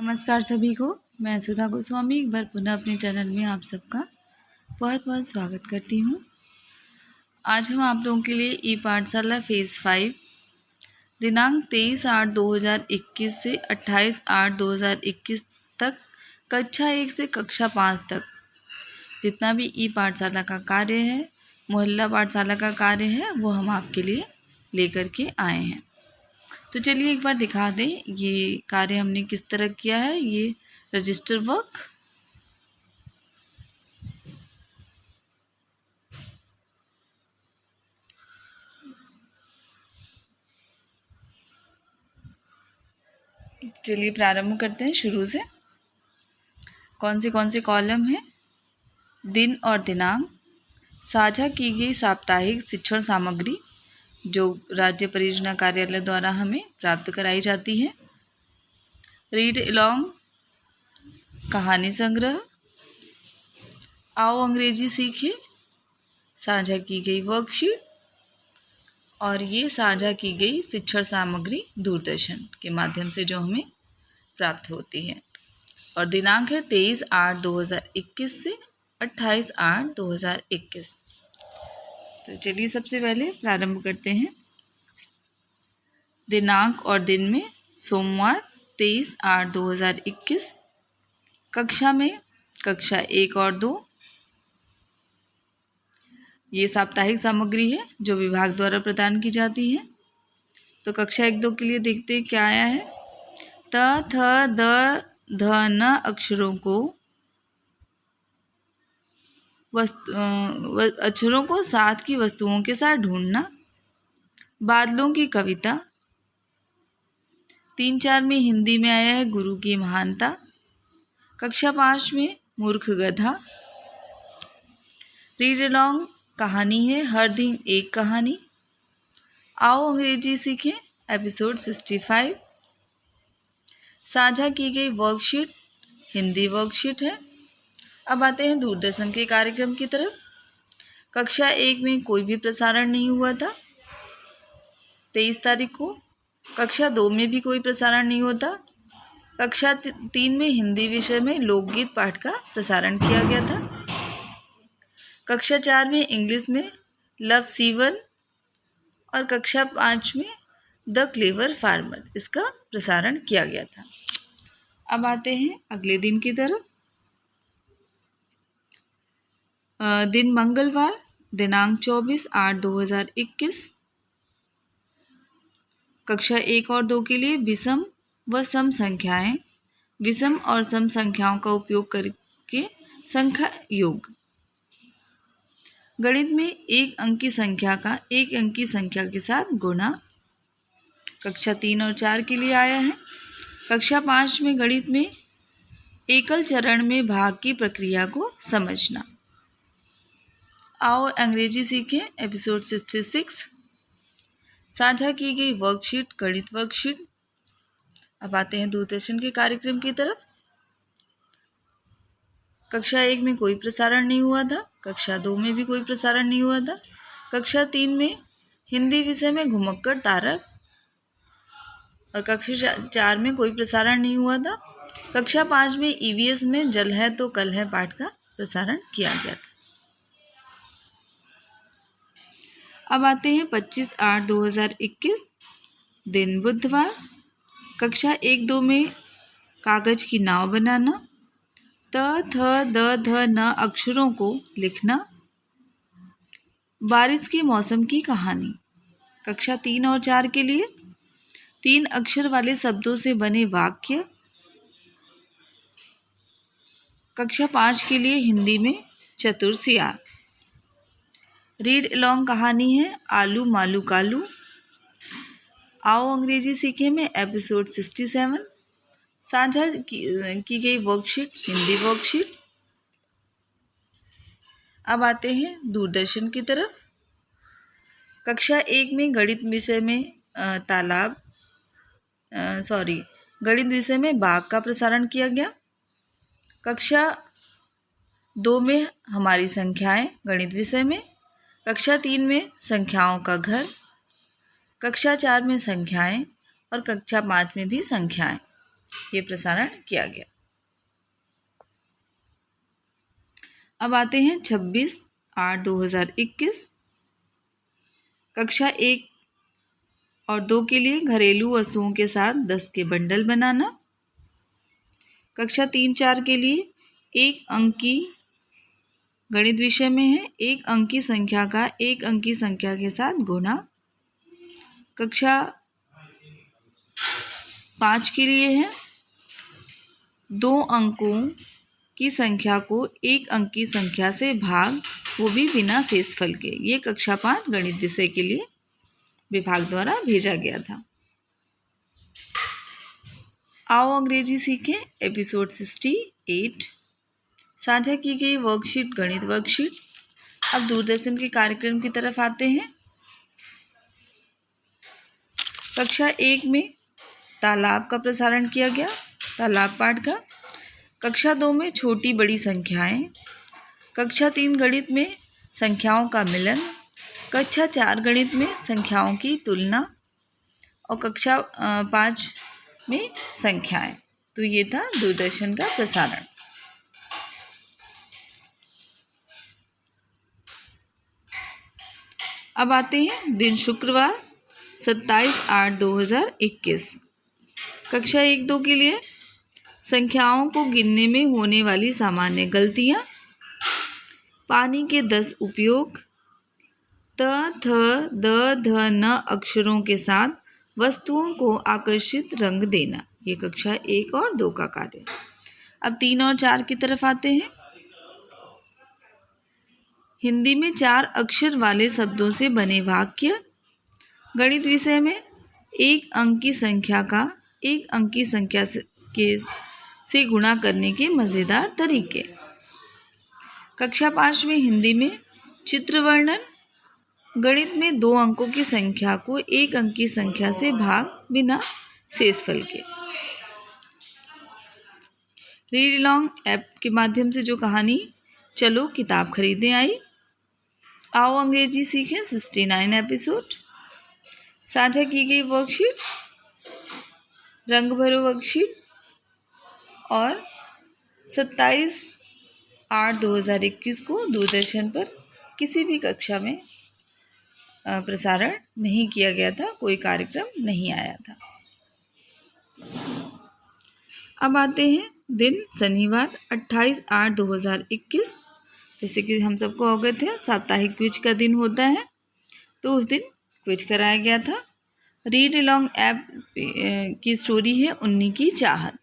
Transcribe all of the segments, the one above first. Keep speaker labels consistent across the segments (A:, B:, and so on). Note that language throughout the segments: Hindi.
A: नमस्कार सभी को। मैं सुधा गोस्वामी एक बार पुनः अपने चैनल में आप सबका बहुत बहुत स्वागत करती हूँ। आज हम आप लोगों के लिए ई पाठशाला फेज़ 5 दिनांक 23/8/2021 से 28/8/2021 तक कक्षा 1 से कक्षा 5 तक जितना भी ई पाठशाला का कार्य है, मोहल्ला पाठशाला का कार्य है, वो हम आपके लिए लेकर के आए हैं। तो चलिए एक बार दिखा दें ये कार्य हमने किस तरह किया है। ये रजिस्टर वर्क, चलिए प्रारंभ करते हैं शुरू से। कौन से कॉलम हैं? दिन और दिनांक, साझा की गई साप्ताहिक शिक्षण सामग्री जो राज्य परियोजना कार्यालय द्वारा हमें प्राप्त कराई जाती है, रीड अलोंग कहानी संग्रह, आओ अंग्रेजी सीखें, साझा की गई वर्कशीट और ये साझा की गई शिक्षण सामग्री दूरदर्शन के माध्यम से जो हमें प्राप्त होती है। और दिनांक है 23/8/2021 से 28/8/2021। तो चलिए सबसे पहले प्रारंभ करते हैं। दिनांक और दिन में सोमवार 23/8/2021, कक्षा में कक्षा 1 और 2। ये साप्ताहिक सामग्री है जो विभाग द्वारा प्रदान की जाती है। तो कक्षा 1-2 के लिए देखते हैं क्या आया है। त थ द ध न अक्षरों को साथ की वस्तुओं के साथ ढूंढना, बादलों की कविता, 3-4 में हिंदी में आया है गुरु की महानता, कक्षा 5 में मूर्ख गधा, रीड अलोंग कहानी है हर दिन एक कहानी, आओ अंग्रेजी सीखें एपिसोड 65, साझा की गई वर्कशीट हिंदी वर्कशीट है। अब आते हैं दूरदर्शन के कार्यक्रम की तरफ। कक्षा 1 में कोई भी प्रसारण नहीं हुआ था 23 तारीख को। कक्षा 2 में भी कोई प्रसारण नहीं होता। कक्षा 3 में हिंदी विषय में लोकगीत पाठ का प्रसारण किया गया था। कक्षा 4 में इंग्लिश में लव सीवन और कक्षा 5 में द क्लेवर फार्मर इसका प्रसारण किया गया था। अब आते हैं अगले दिन की तरफ। दिन मंगलवार दिनांक 24/8/2021, कक्षा 1 और 2 के लिए विषम व सम संख्याएं, विषम और सम संख्याओं का उपयोग करके संख्या योग, गणित में एक अंकी संख्या का एक अंकी संख्या के साथ गुणा, कक्षा 3 और 4 के लिए आया है। कक्षा 5 में गणित में एकल चरण में भाग की प्रक्रिया को समझना, आओ अंग्रेजी सीखें एपिसोड 66, साझा की गई वर्कशीट गणित वर्कशीट। अब आते हैं दूरदर्शन के कार्यक्रम की तरफ। कक्षा 1 में कोई प्रसारण नहीं हुआ था। कक्षा 2 में भी कोई प्रसारण नहीं हुआ था। कक्षा 3 में हिंदी विषय में घुमक्कड़ तारक और कक्षा 4 में कोई प्रसारण नहीं हुआ था। कक्षा 5 में ईवीएस में जल है तो कल है पाठ का प्रसारण किया गया था। अब आते हैं 25/8/2021, दिन बुधवार, कक्षा 1-2 में कागज की नाव बनाना, त थ द ध न अक्षरों को लिखना, बारिश के मौसम की कहानी, कक्षा 3 और 4 के लिए 3 अक्षर वाले शब्दों से बने वाक्य, कक्षा 5 के लिए हिंदी में चतुर सियार, रीड अलोंग कहानी है आलू मालू कालू, आओ अंग्रेजी सीखें में एपिसोड 67, साझा की गई वर्कशीट हिंदी वर्कशीट। अब आते हैं दूरदर्शन की तरफ। कक्षा 1 में गणित विषय में गणित विषय में बाघ का प्रसारण किया गया। कक्षा 2 में हमारी संख्याएं गणित विषय में, कक्षा 3 में संख्याओं का घर, कक्षा 4 में संख्याएं और कक्षा 5 में भी संख्याएं। ये प्रसारण किया गया। अब आते हैं 26/8/2021। कक्षा 1 और 2 के लिए घरेलू वस्तुओं के साथ 10 के बंडल बनाना। कक्षा 3-4 के लिए 1 अंक की गणित विषय में है 1 अंक की संख्या का 1 अंक की संख्या के साथ गुणा। कक्षा 5 के लिए है 2 अंकों की संख्या को 1 अंक की संख्या से भाग, वो भी बिना शेषफल के। ये कक्षा 5 गणित विषय के लिए विभाग द्वारा भेजा गया था। आओ अंग्रेजी सीखें एपिसोड 68। साझा की गई वर्कशीट गणित वर्कशीट। अब दूरदर्शन के कार्यक्रम की तरफ आते हैं। कक्षा 1 में तालाब का प्रसारण किया गया, तालाब पाठ का। कक्षा 2 में छोटी बड़ी संख्याएं। कक्षा 3 गणित में संख्याओं का मिलन। कक्षा 4 गणित में संख्याओं की तुलना। और कक्षा 5 में संख्याएं। तो ये था दूरदर्शन का प्रसारण। अब आते हैं दिन शुक्रवार 27/8/2021। कक्षा 1-2 के लिए संख्याओं को गिनने में होने वाली सामान्य गलतियां। पानी के 10 उपयोग। त, थ, द, ध, न अक्षरों के साथ वस्तुओं को आकर्षित रंग देना। ये कक्षा 1 और 2 का कार्य। अब 3 और 4 की तरफ आते हैं। हिंदी में 4 अक्षर वाले शब्दों से बने वाक्य। गणित विषय में 1 अंक की संख्या का 1 अंक की संख्या से गुणा करने के मज़ेदार तरीके। कक्षा 5 में हिंदी में चित्र वर्णन। गणित में 2 अंकों की संख्या को 1 अंक की संख्या से भाग, बिना शेषफल के। रीड अलॉन्ग ऐप के माध्यम से जो कहानी चलो किताब खरीदने आई। आओ अंग्रेजी सीखें 69 एपिसोड। साझा की गई वर्कशीट रंग भरो वर्कशीट और 27/8/2021 को दूरदर्शन पर किसी भी कक्षा में प्रसारण नहीं किया गया था, कोई कार्यक्रम नहीं आया था। अब आते हैं दिन शनिवार 28/8/2021। जैसे कि हम सबको अवगत है साप्ताहिक क्विज का दिन होता है, तो उस दिन क्विज कराया गया था। रीड अलॉन्ग ऐप की स्टोरी है उन्नी की चाहत।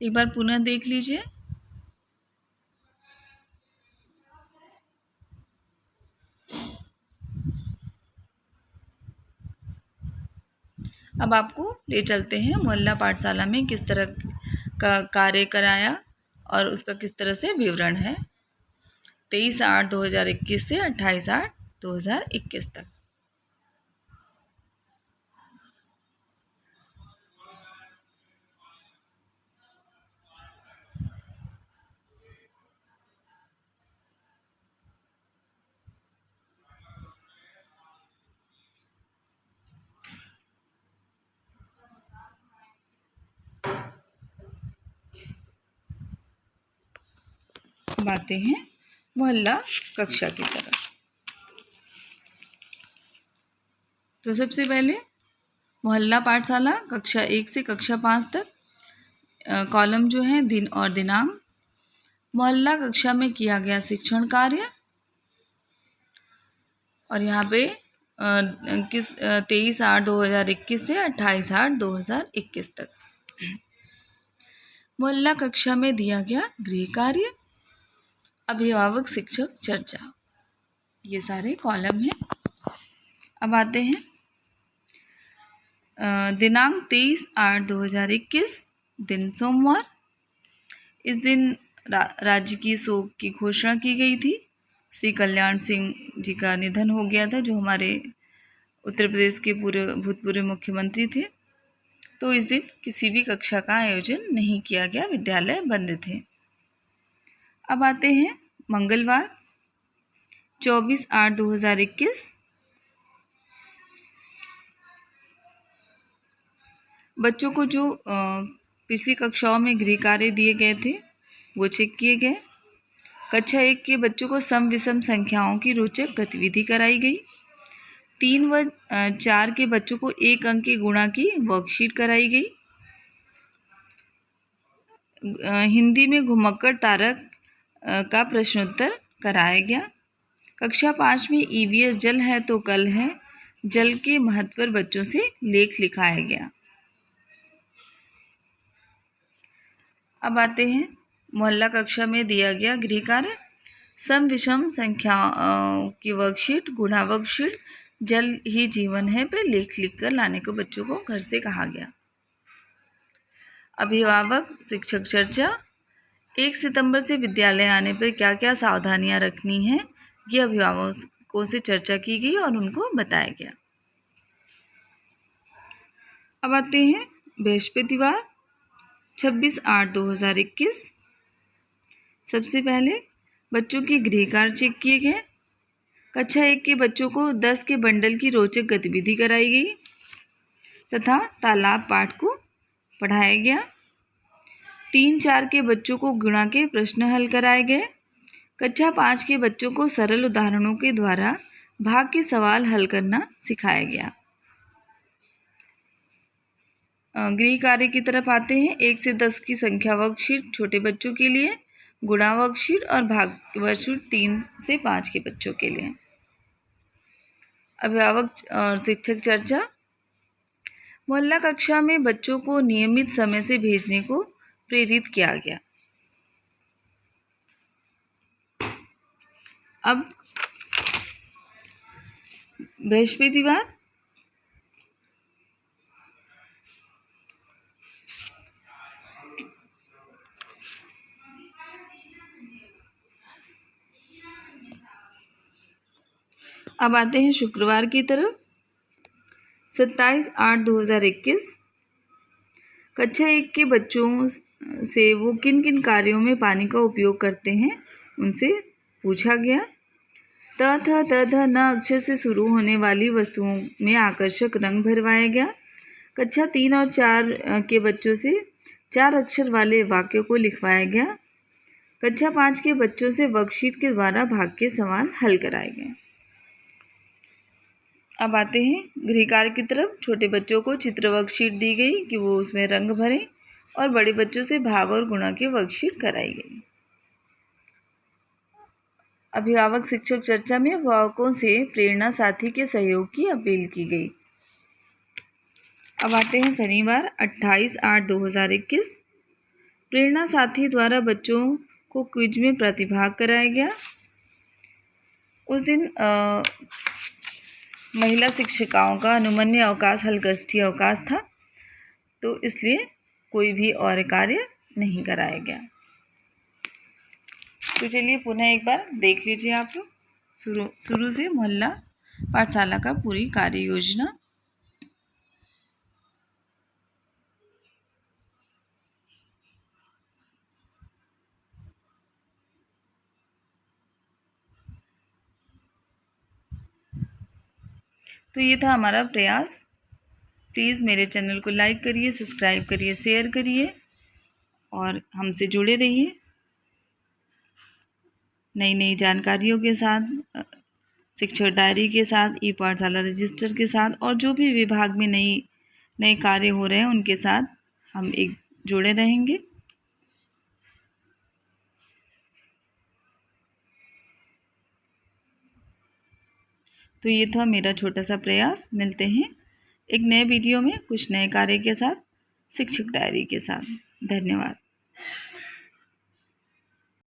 A: एक बार पुनः देख लीजिए। अब आपको ले चलते हैं मोहल्ला पाठशाला में किस तरह का कार्य कराया और उसका किस तरह से विवरण है 23/8/2021 से 28/8/2021 तक। अब आते हैं मोहल्ला कक्षा की तरफ। तो सबसे पहले मोहल्ला पाठशाला कक्षा 1 से कक्षा 5 तक कॉलम जो है दिन और दिनांक। मोहल्ला कक्षा में किया गया शिक्षण कार्य और यहाँ पे 23/8/2021 से 28/8/2021 तक। मोहल्ला कक्षा में दिया गया गृह कार्य, अभिभावक शिक्षक चर्चा। ये सारे कॉलम हैं। अब आते हैं दिनांक 23/8/2021 दिन सोमवार। इस दिन राज्य की शोक की घोषणा की गई थी। श्री कल्याण सिंह जी का निधन हो गया था, जो हमारे उत्तर प्रदेश के भूतपूर्व मुख्यमंत्री थे। तो इस दिन किसी भी कक्षा का आयोजन नहीं किया गया, विद्यालय बंद थे। अब आते हैं मंगलवार 24/8/2021। बच्चों को जो पिछली कक्षाओं में गृह कार्य दिए गए थे वो चेक किए गए। कक्षा 1 के बच्चों को सम विषम संख्याओं की रोचक गतिविधि कराई गई। 3 व 4 के बच्चों को 1 अंक के गुणा की वर्कशीट कराई गई। हिंदी में घुमक्कड़ तारक का प्रश्नोत्तर कराया गया। कक्षा 5 में ईवीएस जल है तो कल है, जल के महत्व पर बच्चों से लेख लिखाया गया। अब आते हैं मोहल्ला कक्षा में दिया गया गृह कार्य। सम विषम संख्या की वर्कशीट, गुणा वर्कशीट, जल ही जीवन है पे लेख लिखकर लाने को बच्चों को घर से कहा गया। अभिभावक शिक्षक चर्चा। 1 सितंबर से विद्यालय आने पर क्या क्या सावधानियां रखनी है, ये अभिभावकों से चर्चा की गई और उनको बताया गया। अब आते हैं बृहस्पतिवार 26/8/2021। सबसे पहले बच्चों के गृह कार्य चेक किए गए। कक्षा 1 के बच्चों को 10 के बंडल की रोचक गतिविधि कराई गई तथा तालाब पाठ को पढ़ाया गया। 3-4 के बच्चों को गुणा के प्रश्न हल कराए गए। कक्षा 5 के बच्चों को सरल उदाहरणों के द्वारा भाग के सवाल हल करना सिखाया गया। गृह कार्य की तरफ आते हैं। 1 से 10 की संख्या वर्कशीट छोटे बच्चों के लिए, गुणा वर्कशीट और भाग वर्कशीट 3 से 5 के बच्चों के लिए। अभिभावक और शिक्षक चर्चा। मोहल्ला कक्षा में बच्चों को नियमित समय से भेजने को प्रेरित किया गया। अब बृहस्पतिवार अब आते हैं शुक्रवार की तरफ 27/8/2021। कक्षा 1 के बच्चों से वो किन किन कार्यों में पानी का उपयोग करते हैं उनसे पूछा गया। त थ त ध न अक्षर से शुरू होने वाली वस्तुओं में आकर्षक रंग भरवाया गया। कक्षा 3 और 4 के बच्चों से 4 अक्षर वाले वाक्यों को लिखवाया गया। कक्षा 5 के बच्चों से वर्कशीट के द्वारा भाग के सवाल हल कराए गए। अब आते हैं गृह कार्य की तरफ। छोटे बच्चों को चित्र वर्कशीट दी गई कि वो उसमें रंग भरें और बड़े बच्चों से भाग और गुणा की वर्कशीट कराई गई। अभिभावक शिक्षक चर्चा में अभिभावकों से प्रेरणा साथी के सहयोग की अपील की गई। अब आते हैं शनिवार 28/8/2021। प्रेरणा साथी द्वारा बच्चों को क्विज में प्रतिभाग कराया गया। उस दिन महिला शिक्षिकाओं का अनुमन्य अवकाश हलगष्ठी अवकाश था, तो इसलिए कोई भी और कार्य नहीं कराया गया। तो चलिए पुनः एक बार देख लीजिए आप लोग शुरू से मोहल्ला पाठशाला का पूरी कार्य योजना। तो ये था हमारा प्रयास। प्लीज़ मेरे चैनल को लाइक करिए, सब्सक्राइब करिए, शेयर करिए और हमसे जुड़े रहिए नई नई जानकारियों के साथ, शिक्षक डायरी के साथ, ई पाठशाला रजिस्टर के साथ और जो भी विभाग में नए कार्य हो रहे हैं उनके साथ हम एक जुड़े रहेंगे। तो ये था मेरा छोटा सा प्रयास। मिलते हैं एक नए वीडियो में कुछ नए कार्य के साथ, शिक्षक डायरी के साथ। धन्यवाद।